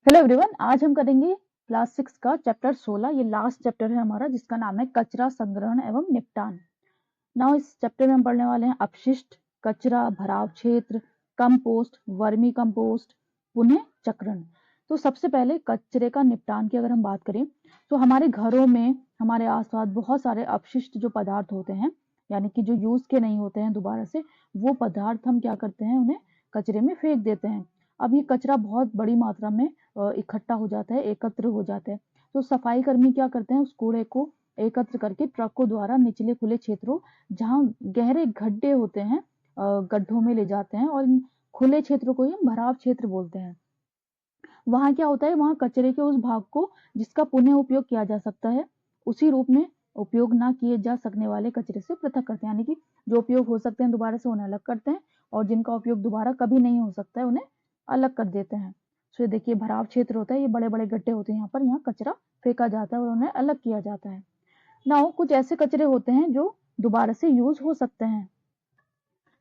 Hello everyone, आज हम करेंगे क्लास 6 का चैप्टर 16। ये लास्ट चैप्टर है हमारा, जिसका नाम है कचरा संग्रहण एवं निपटान। नाउ इस चैप्टर में हम पढ़ने वाले हैं अपशिष्ट, कचरा, भराव क्षेत्र, कंपोस्ट, वर्मी कंपोस्ट, पुनः चक्रण। तो सबसे पहले कचरे का निपटान की अगर हम बात करें तो हमारे घरों में, हमारे आसपास बहुत सारे अपशिष्ट जो पदार्थ होते हैं, यानी कि जो यूज के नहीं होते हैं दोबारा से, वो पदार्थ हम क्या करते हैं, उन्हें कचरे में फेंक देते हैं। अब ये कचरा बहुत बड़ी मात्रा में इकट्ठा हो जाता है, एकत्र हो जाता है। तो सफाई कर्मी क्या करते हैं, उस कूड़े को एकत्र करके ट्रकों द्वारा निचले खुले क्षेत्रों, जहाँ गहरे गड्ढे होते हैं, गड्ढों में ले जाते हैं, और इन खुले क्षेत्रों को ही हम भराव क्षेत्र बोलते हैं। वहां क्या होता है, वहां कचरे के उस भाग को जिसका पुनः उपयोग किया जा सकता है, उसी रूप में उपयोग ना किए जा सकने वाले कचरे से पृथक करते हैं। यानी कि जो उपयोग हो सकते हैं दोबारा से उन्हें अलग करते हैं, और जिनका उपयोग दोबारा कभी नहीं हो सकता है उन्हें अलग कर देते हैं। तो ये देखिए भराव क्षेत्र होता है, ये बड़े बड़े गड्ढे होते हैं, यहाँ पर यहाँ कचरा फेंका जाता है और उन्हें अलग किया जाता है। नाउ कुछ ऐसे कचरे होते हैं जो दोबारा से यूज हो सकते हैं।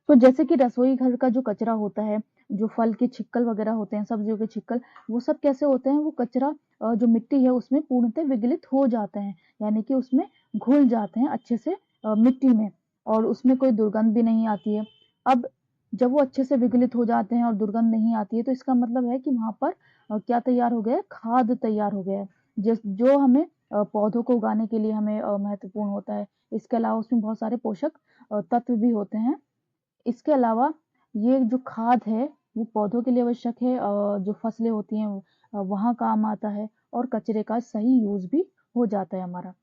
तो जैसे कि रसोई घर का जो कचरा होता है, जो फल के छिक्कल वगैरह होते हैं, सब्जियों के छिक्कल, वो सब कैसे होते हैं, वो कचरा जो मिट्टी है उसमें पूर्णतः विगलित हो जाते हैं, यानी कि उसमें घुल जाते हैं अच्छे से मिट्टी में, और उसमें कोई दुर्गंध भी नहीं आती है। अब जब वो अच्छे से विगलित हो जाते हैं और दुर्गंध नहीं आती है, तो इसका मतलब है कि वहां पर क्या तैयार हो गया है, खाद तैयार हो गया है, जो हमें पौधों को उगाने के लिए हमें महत्वपूर्ण होता है। इसके अलावा उसमें बहुत सारे पोषक तत्व भी होते हैं। इसके अलावा ये जो खाद है वो पौधों के लिए आवश्यक है, जो फसलें होती हैं वहाँ काम आता है, और कचरे का सही यूज भी हो जाता है हमारा।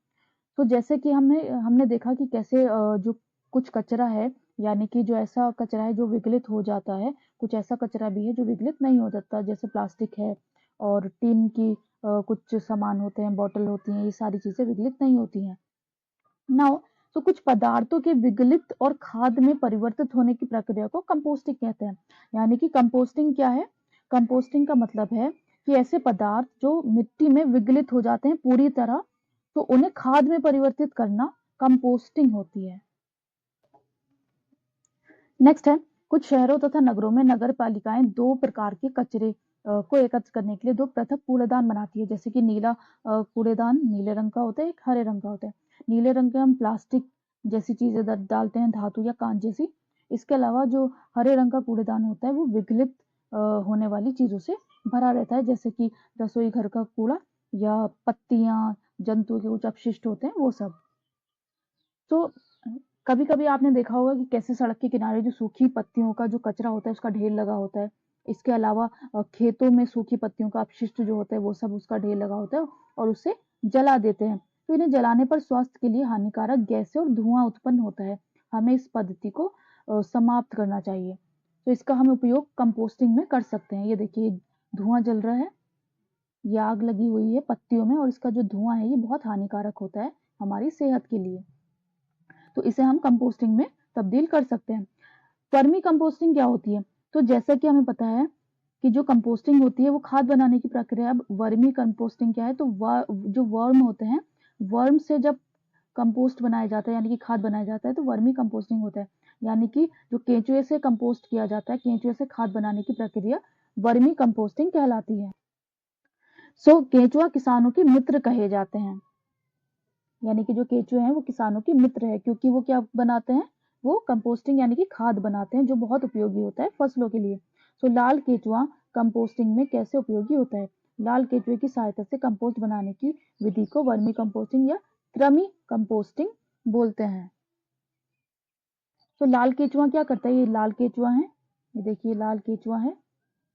तो जैसे कि हमने हमने देखा कि कैसे जो कुछ कचरा है, यानी कि जो ऐसा कचरा है जो विगलित हो जाता है, कुछ ऐसा कचरा भी है जो विगलित नहीं हो जाता, जैसे प्लास्टिक है और टीन की कुछ सामान होते हैं, बॉटल होती हैं, ये सारी चीजें विगलित नहीं होती हैं। नाउ तो कुछ पदार्थों के विगलित और खाद में परिवर्तित होने की प्रक्रिया को कंपोस्टिंग कहते हैं। यानी कि कंपोस्टिंग क्या है, कंपोस्टिंग का मतलब है कि ऐसे पदार्थ जो मिट्टी में विगलित हो जाते हैं पूरी तरह, तो उन्हें खाद में परिवर्तित करना कंपोस्टिंग होती है। नेक्स्ट है, कुछ शहरों तथा नगरों में नगर पालिकाएं दो प्रकार के कचरे को एकत्र करने के लिए दो पृथक कूड़ेदान बनाती है। जैसे कि नीला कूड़ेदान नीले रंग का होता है, एक हरे रंग का होता है। नीले रंग के हम प्लास्टिक जैसी चीजें डालते हैं, धातु या कांच जैसी। इसके अलावा जो हरे रंग का कूड़ेदान होता है वो विगलित होने वाली चीजों से भरा रहता है, जैसे कि रसोई घर का कूड़ा या पत्तियां, जंतु के कुछ अपशिष्ट होते हैं, वो सब। तो कभी कभी आपने देखा होगा कि कैसे सड़क के किनारे जो सूखी पत्तियों का जो कचरा होता है उसका ढेर लगा होता है। इसके अलावा खेतों में सूखी पत्तियों का अपशिष्ट जो होता है वो सब उसका ढेर लगा होता है, और उसे जला देते हैं। तो इन्हें जलाने पर स्वास्थ्य के लिए हानिकारक गैसें और धुआं उत्पन्न होता है। हमें इस पद्धति को समाप्त करना चाहिए। तो इसका हम उपयोग कंपोस्टिंग में कर सकते हैं। ये देखिए धुआं जल रहा है, ये आग लगी हुई है पत्तियों में, और इसका जो धुआं है ये बहुत हानिकारक होता है हमारी सेहत के लिए। तो इसे हम कंपोस्टिंग में तब्दील कर सकते हैं। वर्मी कंपोस्टिंग क्या होती है, तो जैसा कि हमें पता है कि जो कंपोस्टिंग होती है वो खाद बनाने की प्रक्रिया। अब वर्मी कंपोस्टिंग क्या है, तो जो वर्म होते हैं, वर्म से जब कंपोस्ट बनाया जाता है, यानी कि खाद बनाया जाता है, तो वर्मी कंपोस्टिंग होता है। यानी कि जो केंचुए से कंपोस्ट किया जाता है, केंचुए से खाद बनाने की प्रक्रिया वर्मी कंपोस्टिंग कहलाती है। सो केंचुआ किसानों के मित्र कहे जाते हैं, यानी कि जो केंचुए हैं वो किसानों के मित्र है, क्योंकि वो क्या बनाते हैं, वो कंपोस्टिंग यानी कि खाद बनाते हैं, जो बहुत उपयोगी होता है फसलों के लिए। सो लाल केंचुआ कंपोस्टिंग में कैसे उपयोगी होता है, लाल केंचुए की सहायता से कंपोस्ट बनाने की विधि को वर्मी कंपोस्टिंग या कृमि कंपोस्टिंग बोलते हैं। तो लाल केंचुआ क्या करता है, ये लाल केंचुआ है, ये देखिए लाल केंचुआ है।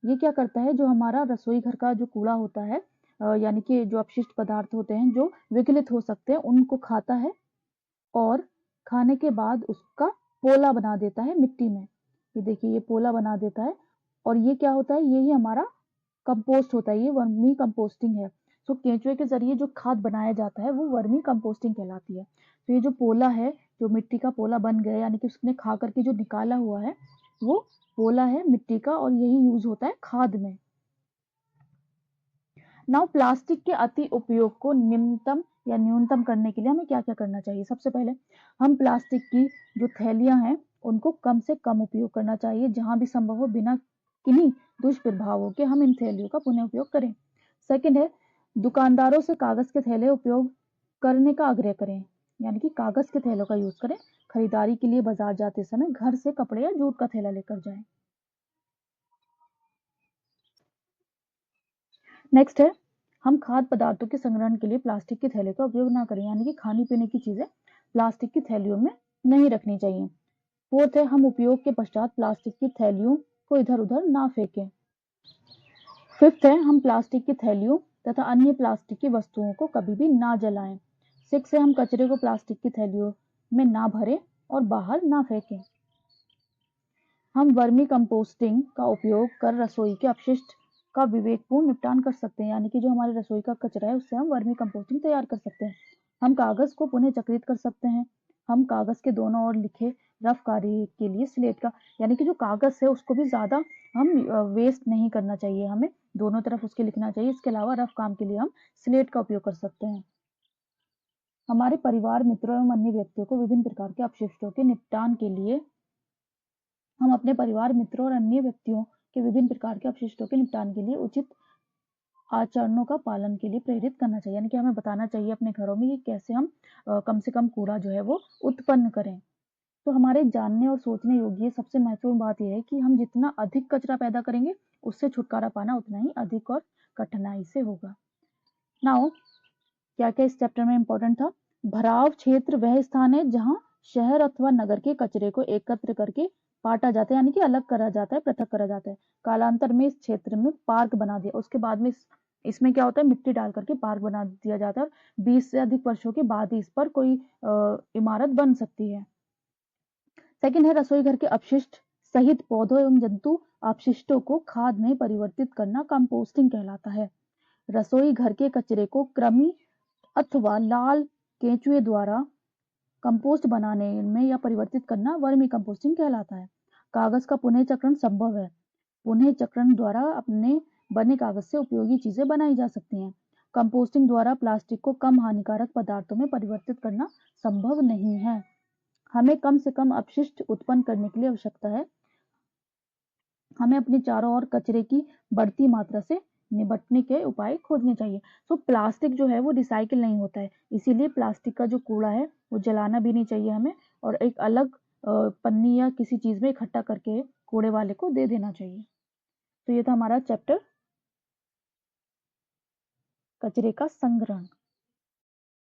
ये क्या करता है, जो हमारा रसोई घर का जो कूड़ा होता है, यानी कि जो अपशिष्ट पदार्थ होते हैं जो विगलित हो सकते हैं, उनको खाता है, और खाने के बाद उसका पोला बना देता है मिट्टी में। ये देखिए ये पोला बना देता है, और ये क्या होता है, ये ही हमारा कंपोस्ट होता है, ये वर्मी कंपोस्टिंग है। तो केंचुए के जरिए जो खाद बनाया जाता है वो वर्मी कंपोस्टिंग कहलाती है। तो ये जो पोला है, जो मिट्टी का पोला बन गया, यानी कि उसने खा करके जो निकाला हुआ है वो पोला है मिट्टी का, और यही यूज होता है खाद में। नाउ प्लास्टिक के अति उपयोग को निम्नतम या न्यूनतम करने के लिए हमें क्या क्या करना चाहिए। सबसे पहले हम प्लास्टिक की जो थैलियां हैं उनको कम से कम उपयोग करना चाहिए, जहां भी संभव हो बिना किन्हीं दुष्प्रभावों के हम इन थैलियों का पुनः उपयोग करें। सेकंड है दुकानदारों से कागज के थैले उपयोग करने का आग्रह करें, यानी कि कागज के थैलों का यूज करें। खरीदारी के लिए बाजार जाते समय घर से कपड़े या जूट का थैला लेकर जाएं। नेक्स्ट है हम खाद्य पदार्थों के संग्रहण के लिए प्लास्टिक के थैले का उपयोग ना करें, यानी कि खाने पीने की चीजें प्लास्टिक की थैलियों में नहीं रखनी चाहिए। फोर्थ है हम उपयोग के पश्चात प्लास्टिक की थैलियों को इधर उधर ना फेंकें। फिफ्थ है हम प्लास्टिक की थैलियों तथा अन्य प्लास्टिक की वस्तुओं को कभी भी ना जलाएं। सिक्स है हम कचरे को प्लास्टिक की थैलियों में ना भरें और बाहर ना फेंकें। हम वर्मी कंपोस्टिंग का उपयोग कर रसोई के अपशिष्ट का विवेकपूर्ण निपटान कर सकते हैं, यानी कि जो हमारे रसोई का कचरा है उससे हम वर्मी कंपोस्टिंग तैयार कर सकते हैं। हम कागज को पुनः चक्रित कर सकते हैं। हम कागज के दोनों ओर लिखे रफ कार्य के लिए स्लेट का, यानी कि जो कागज है उसको भी ज्यादा हम वेस्ट नहीं करना चाहिए, हमें दोनों तरफ उसके लिखना चाहिए। इसके अलावा रफ काम के लिए हम स्लेट का उपयोग कर सकते हैं। हमारे परिवार मित्रों एवं अन्य व्यक्तियों को विभिन्न प्रकार के अपशिष्टों के निपटान के लिए हम अपने परिवार मित्रों और अन्य व्यक्तियों के विभिन्न प्रकार के अपशिष्टों के निपटान के लिए उचित आचरणों का पालन के लिए प्रेरित करना चाहिए, यानी कि हमें बताना चाहिए अपने घरों में कि कैसे हम कम से कम कूड़ा जो है वो उत्पन्न करें। तो हमारे जानने और सोचने योग्य सबसे महत्वपूर्ण बात यह है कि हम जितना अधिक कचरा पैदा करेंगे उससे छुटकारा पाना उतना ही अधिक और कठिनाई से होगा। नाउ क्या क्या इस चैप्टर में इंपॉर्टेंट था? भराव क्षेत्र वह स्थान है जहां शहर अथवा नगर के कचरे को एकत्र करके बांटा जाता है, यानी कि अलग करा जाता है, पृथक करा जाता है। कालांतर में इस क्षेत्र में पार्क बना दिया, उसके बाद में इसमें क्या होता है, मिट्टी डाल करके पार्क बना दिया जाता है और 20 से अधिक वर्षों के बाद ही इस पर कोई इमारत बन सकती है। सेकंड है रसोई घर के अपशिष्ट सहित पौधों एवं जंतु अपशिष्टों को खाद में परिवर्तित करना कंपोस्टिंग कहलाता है। रसोई घर के कचरे को कृमि अथवा लाल केंचुए द्वारा कंपोस्ट बनाने में या परिवर्तित करना वर्मी कंपोस्टिंग कहलाता है। कागज का पुनः चक्रण संभव है। पुनः चक्रण द्वारा अपने बने कागज से उपयोगी चीजें बनाई जा सकती हैं। कंपोस्टिंग द्वारा प्लास्टिक को कम हानिकारक पदार्थों में परिवर्तित करना संभव नहीं है। हमें कम से कम अपशिष्ट उत्पन्न करने के लिए आवश्यकता है। हमें अपने चारों ओर कचरे की बढ़ती मात्रा से निपटने के उपाय खोजने चाहिए। तो प्लास्टिक जो है वो रिसाइकिल नहीं होता है, इसीलिए प्लास्टिक का जो कूड़ा है वो जलाना भी नहीं चाहिए हमें, और एक अलग पन्नी या किसी चीज में इकट्ठा करके कूड़े वाले को दे देना चाहिए। तो ये था हमारा चैप्टर कचरे का संग्रहण।